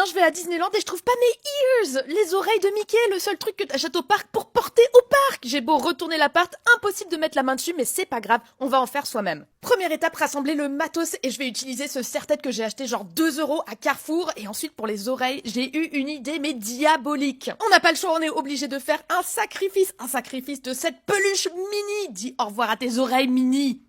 Demain, je vais à Disneyland et je trouve pas mes ears, les oreilles de Mickey, le seul truc que t'achètes au parc pour porter au parc. J'ai beau retourner l'appart, impossible de mettre la main dessus, mais c'est pas grave, on va en faire soi-même. Première étape, rassembler le matos et je vais utiliser ce serre-tête que j'ai acheté genre 2 € à Carrefour. Et ensuite, pour les oreilles, j'ai eu une idée, mais diabolique. On n'a pas le choix, on est obligé de faire un sacrifice de cette peluche mini. Dis au revoir à tes oreilles mini.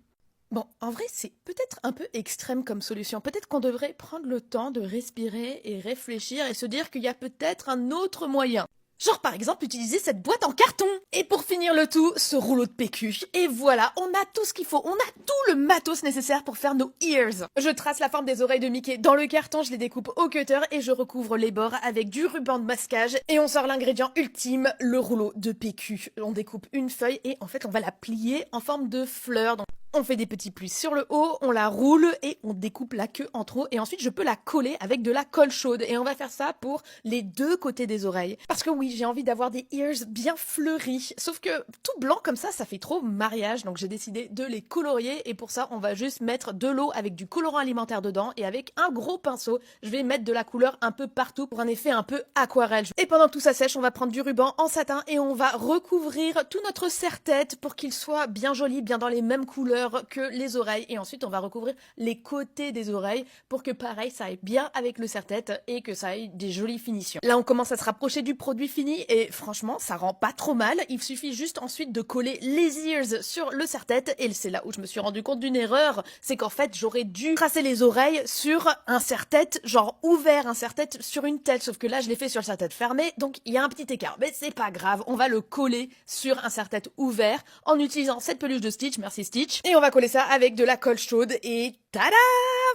Bon, en vrai, c'est peut-être un peu extrême comme solution. Peut-être qu'on devrait prendre le temps de respirer et réfléchir et se dire qu'il y a peut-être un autre moyen. Genre par exemple utiliser cette boîte en carton. Et pour finir le tout, ce rouleau de PQ. Et voilà, on a tout ce qu'il faut. On a tout le matos nécessaire pour faire nos ears. Je trace la forme des oreilles de Mickey dans le carton, je les découpe au cutter et je recouvre les bords avec du ruban de masquage. Et on sort l'ingrédient ultime, le rouleau de PQ. On découpe une feuille et en fait on va la plier en forme de fleur. Donc, on fait des petits plis sur le haut, on la roule et on découpe la queue en trop. Et ensuite, je peux la coller avec de la colle chaude. Et on va faire ça pour les deux côtés des oreilles. Parce que oui, j'ai envie d'avoir des ears bien fleuris. Sauf que tout blanc comme ça fait trop mariage. Donc j'ai décidé de les colorier. Et pour ça, on va juste mettre de l'eau avec du colorant alimentaire dedans. Et avec un gros pinceau, je vais mettre de la couleur un peu partout pour un effet un peu aquarelle. Et pendant que tout ça sèche, on va prendre du ruban en satin et on va recouvrir tout notre serre-tête pour qu'il soit bien joli, bien dans les mêmes couleurs que les oreilles. Et ensuite, on va recouvrir les côtés des oreilles pour que pareil, ça aille bien avec le serre-tête et que ça ait des jolies finitions. Là, on commence à se rapprocher du produit fini et franchement, ça rend pas trop mal. Il suffit juste ensuite de coller les ears sur le serre-tête et c'est là où je me suis rendu compte d'une erreur. C'est qu'en fait, j'aurais dû tracer les oreilles sur un serre-tête genre ouvert, un serre-tête sur une tête. Sauf que là, je l'ai fait sur le serre-tête fermé, donc il y a un petit écart. Mais c'est pas grave, on va le coller sur un serre-tête ouvert en utilisant cette peluche de Stitch. Merci Stitch. Et on va coller ça avec de la colle chaude et tada!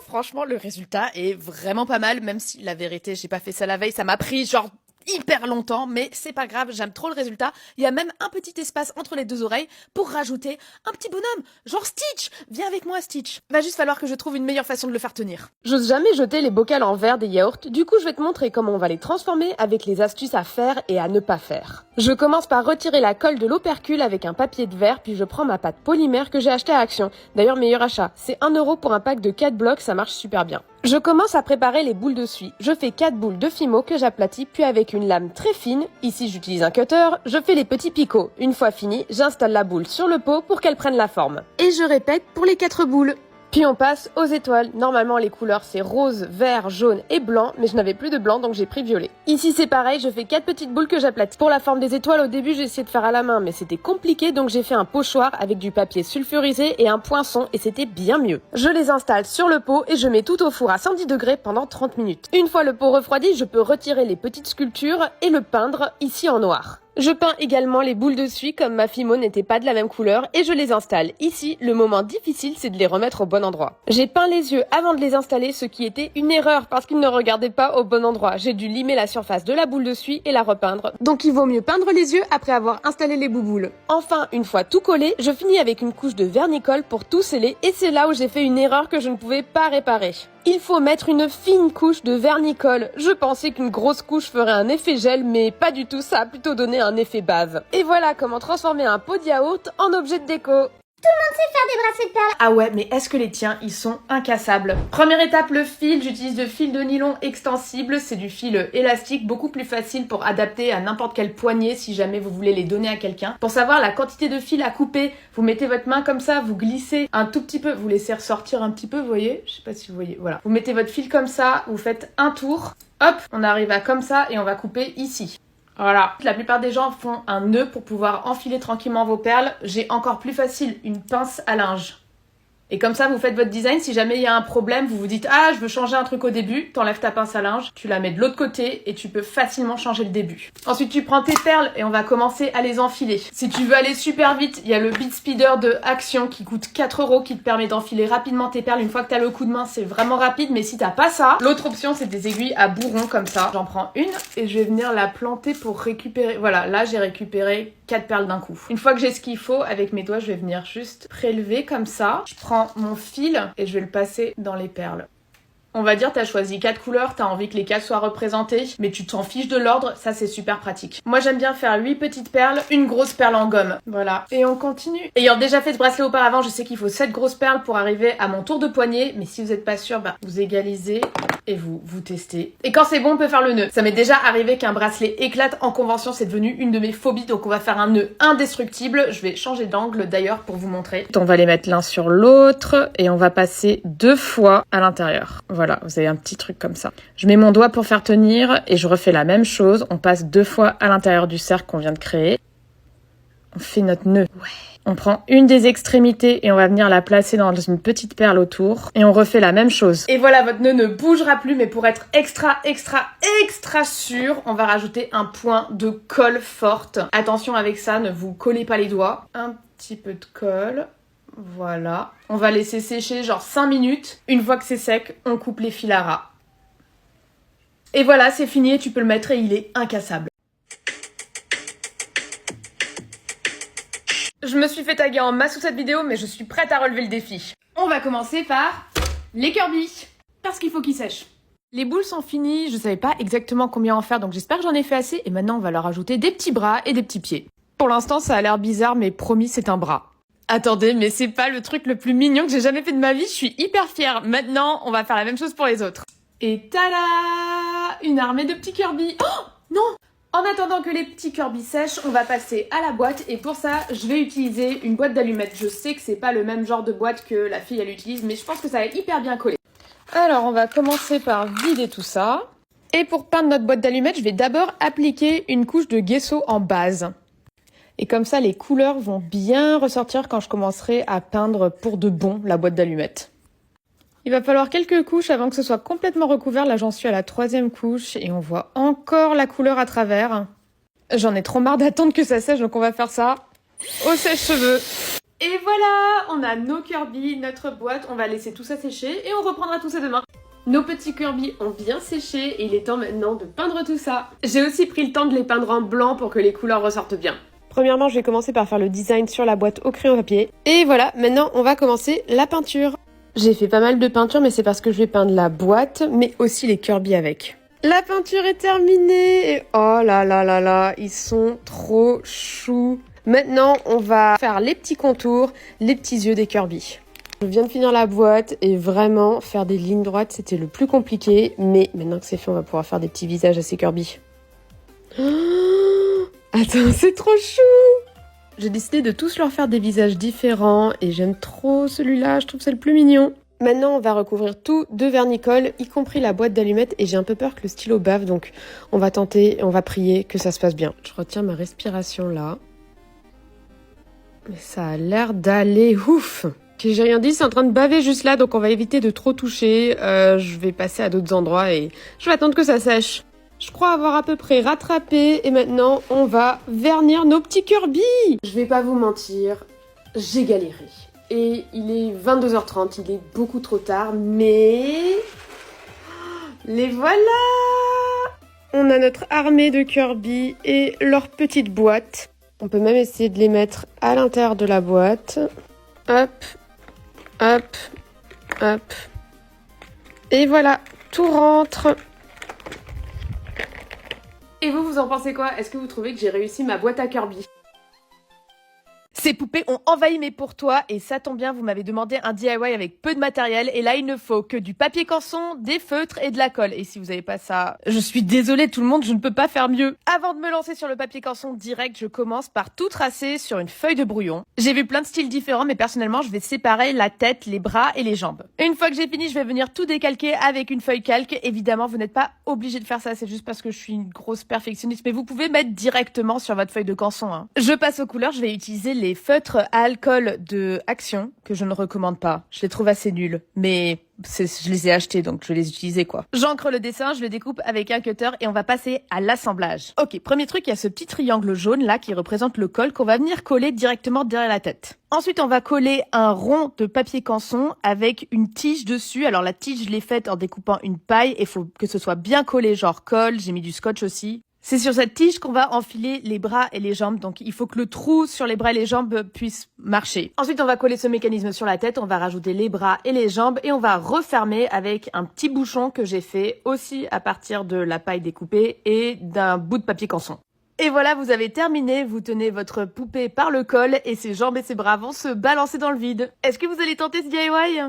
Franchement, le résultat est vraiment pas mal, même si la vérité, j'ai pas fait ça la veille, ça m'a pris genre hyper longtemps, mais c'est pas grave, j'aime trop le résultat. Il y a même un petit espace entre les deux oreilles pour rajouter un petit bonhomme, genre Stitch. Viens avec moi Stitch. Va juste falloir que je trouve une meilleure façon de le faire tenir. J'ose jamais jeter les bocals en verre des yaourts, du coup je vais te montrer comment on va les transformer avec les astuces à faire et à ne pas faire. Je commence par retirer la colle de l'opercule avec un papier de verre, puis je prends ma pâte polymère que j'ai achetée à Action. D'ailleurs meilleur achat, c'est 1 € pour un pack de 4 blocs, ça marche super bien. Je commence à préparer les boules de suie. Je fais 4 boules de Fimo que j'aplatis, puis avec une lame très fine, ici j'utilise un cutter, je fais les petits picots. Une fois fini, j'installe la boule sur le pot pour qu'elle prenne la forme. Et je répète pour les 4 boules. Puis on passe aux étoiles. Normalement les couleurs c'est rose, vert, jaune et blanc, mais je n'avais plus de blanc donc j'ai pris violet. Ici c'est pareil, je fais 4 petites boules que j'aplatis. Pour la forme des étoiles au début j'ai essayé de faire à la main mais c'était compliqué donc j'ai fait un pochoir avec du papier sulfurisé et un poinçon et c'était bien mieux. Je les installe sur le pot et je mets tout au four à 110 degrés pendant 30 minutes. Une fois le pot refroidi, je peux retirer les petites sculptures et le peindre ici en noir. Je peins également les boules de suie comme ma Fimo n'était pas de la même couleur et je les installe. Ici, le moment difficile, c'est de les remettre au bon endroit. J'ai peint les yeux avant de les installer, ce qui était une erreur parce qu'ils ne regardaient pas au bon endroit. J'ai dû limer la surface de la boule de suie et la repeindre. Donc il vaut mieux peindre les yeux après avoir installé les bouboules. Enfin, une fois tout collé, je finis avec une couche de vernicole pour tout sceller et c'est là où j'ai fait une erreur que je ne pouvais pas réparer. Il faut mettre une fine couche de vernicole. Je pensais qu'une grosse couche ferait un effet gel, mais pas du tout, ça a plutôt donné un effet bave. Et voilà comment transformer un pot de yaourt en objet de déco. Tout le monde sait faire des bracelets de perles. Ah ouais, mais est-ce que les tiens, ils sont incassables? Première étape, le fil. J'utilise du fil de nylon extensible. C'est du fil élastique, beaucoup plus facile pour adapter à n'importe quelle poignée si jamais vous voulez les donner à quelqu'un. Pour savoir la quantité de fil à couper, vous mettez votre main comme ça, vous glissez un tout petit peu, vous laissez ressortir un petit peu, vous voyez? Je sais pas si vous voyez, voilà. Vous mettez votre fil comme ça, vous faites un tour. Hop, on arrive à comme ça et on va couper ici. Voilà, la plupart des gens font un nœud pour pouvoir enfiler tranquillement vos perles. J'ai encore plus facile, une pince à linge. Et comme ça, vous faites votre design. Si jamais il y a un problème, vous vous dites « Ah, je veux changer un truc au début », t'enlèves ta pince à linge, tu la mets de l'autre côté et tu peux facilement changer le début. Ensuite, tu prends tes perles et on va commencer à les enfiler. Si tu veux aller super vite, il y a le Beat Speeder de Action qui coûte 4 € qui te permet d'enfiler rapidement tes perles. Une fois que t'as le coup de main, c'est vraiment rapide, mais si t'as pas ça, l'autre option, c'est des aiguilles à bourron comme ça. J'en prends une et je vais venir la planter pour récupérer. Voilà, là, j'ai récupéré 4 perles d'un coup. Une fois que j'ai ce qu'il faut, avec mes doigts, je vais venir juste prélever comme ça. Je prends mon fil et je vais le passer dans les perles. On va dire t'as choisi 4 couleurs, t'as envie que les 4 soient représentées, mais tu t'en fiches de l'ordre, ça c'est super pratique. Moi j'aime bien faire 8 petites perles, une grosse perle en gomme. Voilà. Et on continue. Ayant déjà fait ce bracelet auparavant, je sais qu'il faut 7 grosses perles pour arriver à mon tour de poignet, mais si vous n'êtes pas sûr, vous égalisez. et vous testez. Et quand c'est bon, on peut faire le nœud. Ça m'est déjà arrivé qu'un bracelet éclate en convention, c'est devenu une de mes phobies, donc on va faire un nœud indestructible. Je vais changer d'angle d'ailleurs pour vous montrer. On va les mettre l'un sur l'autre et on va passer 2 fois à l'intérieur. Voilà, vous avez un petit truc comme ça. Je mets mon doigt pour faire tenir et je refais la même chose. On passe 2 fois à l'intérieur du cercle qu'on vient de créer. On fait notre nœud. Ouais. On prend une des extrémités et on va venir la placer dans une petite perle autour. Et on refait la même chose. Et voilà, votre nœud ne bougera plus, mais pour être extra sûr, on va rajouter un point de colle forte. Attention avec ça, ne vous collez pas les doigts. Un petit peu de colle. Voilà. On va laisser sécher genre 5 minutes. Une fois que c'est sec, on coupe les fils à ras. Et voilà, c'est fini et tu peux le mettre et il est incassable. Je me suis fait taguer en masse sous cette vidéo, mais je suis prête à relever le défi. On va commencer par les Kirby, parce qu'il faut qu'ils sèchent. Les boules sont finies, je savais pas exactement combien en faire, donc j'espère que j'en ai fait assez. Et maintenant, on va leur ajouter des petits bras et des petits pieds. Pour l'instant, ça a l'air bizarre, mais promis, c'est un bras. Attendez, mais c'est pas le truc le plus mignon que j'ai jamais fait de ma vie, je suis hyper fière. Maintenant, on va faire la même chose pour les autres. Et tada! Une armée de petits Kirby. Oh non! En attendant que les petits Kirby sèchent, on va passer à la boîte et pour ça, je vais utiliser une boîte d'allumettes. Je sais que c'est pas le même genre de boîte que la fille elle utilise, mais je pense que ça va hyper bien coller. Alors, on va commencer par vider tout ça. Et pour peindre notre boîte d'allumettes, je vais d'abord appliquer une couche de gesso en base. Et comme ça, les couleurs vont bien ressortir quand je commencerai à peindre pour de bon la boîte d'allumettes. Il va falloir quelques couches avant que ce soit complètement recouvert. Là, j'en suis à la 3e couche et on voit encore la couleur à travers. J'en ai trop marre d'attendre que ça sèche, donc on va faire ça au sèche-cheveux. Et voilà, on a nos Kirby, notre boîte. On va laisser tout ça sécher et on reprendra tout ça demain. Nos petits Kirby ont bien séché et il est temps maintenant de peindre tout ça. J'ai aussi pris le temps de les peindre en blanc pour que les couleurs ressortent bien. Premièrement, je vais commencer par faire le design sur la boîte au crayon papier. Et voilà, maintenant on va commencer la peinture. J'ai fait pas mal de peinture, mais c'est parce que je vais peindre la boîte, mais aussi les Kirby avec. La peinture est terminée et oh là là là là, ils sont trop choux. Maintenant, on va faire les petits contours, les petits yeux des Kirby. Je viens de finir la boîte et vraiment, faire des lignes droites, c'était le plus compliqué. Mais maintenant que c'est fait, on va pouvoir faire des petits visages à ces Kirby. Oh, attends, c'est trop chou! J'ai décidé de tous leur faire des visages différents et j'aime trop celui-là, je trouve que c'est le plus mignon. Maintenant, on va recouvrir tout de vernis-colle, y compris la boîte d'allumettes et j'ai un peu peur que le stylo bave, donc on va tenter et on va prier que ça se passe bien. Je retiens ma respiration là. Mais ça a l'air d'aller ouf! Ok, j'ai rien dit, c'est en train de baver juste là, donc on va éviter de trop toucher. Je vais passer à d'autres endroits et je vais attendre que ça sèche. Je crois avoir à peu près rattrapé et maintenant on va vernir nos petits Kirby. Je vais pas vous mentir, j'ai galéré. Et il est 22h30, il est beaucoup trop tard, mais... les voilà! On a notre armée de Kirby et leur petite boîte. On peut même essayer de les mettre à l'intérieur de la boîte. Hop, hop, hop. Et voilà, tout rentre. Et vous, vous en pensez quoi? Est-ce que vous trouvez que j'ai réussi ma boîte à Kirby? Ces poupées ont envahi mes pour toi et ça tombe bien, vous m'avez demandé un DIY avec peu de matériel et là il ne faut que du papier canson, des feutres et de la colle. Et si vous n'avez pas ça, je suis désolée tout le monde, je ne peux pas faire mieux. Avant de me lancer sur le papier canson direct, je commence par tout tracer sur une feuille de brouillon. J'ai vu plein de styles différents mais personnellement je vais séparer la tête, les bras et les jambes. Une fois que j'ai fini, je vais venir tout décalquer avec une feuille calque. Évidemment, vous n'êtes pas obligé de faire ça, c'est juste parce que je suis une grosse perfectionniste, mais vous pouvez mettre directement sur votre feuille de canson. Hein. Je passe aux couleurs, je vais utiliser les feutres à alcool de Action, que je ne recommande pas. Je les trouve assez nuls, mais je les ai achetés, donc je vais les utiliser, quoi. J'encre le dessin, je le découpe avec un cutter et on va passer à l'assemblage. Ok, premier truc, il y a ce petit triangle jaune là qui représente le col qu'on va venir coller directement derrière la tête. Ensuite, on va coller un rond de papier canson avec une tige dessus. Alors la tige, je l'ai faite en découpant une paille et il faut que ce soit bien collé, genre colle, j'ai mis du scotch aussi. C'est sur cette tige qu'on va enfiler les bras et les jambes, donc il faut que le trou sur les bras et les jambes puisse marcher. Ensuite, on va coller ce mécanisme sur la tête, on va rajouter les bras et les jambes et on va refermer avec un petit bouchon que j'ai fait aussi à partir de la paille découpée et d'un bout de papier canson. Et voilà, vous avez terminé, vous tenez votre poupée par le col et ses jambes et ses bras vont se balancer dans le vide. Est-ce que vous allez tenter ce DIY ?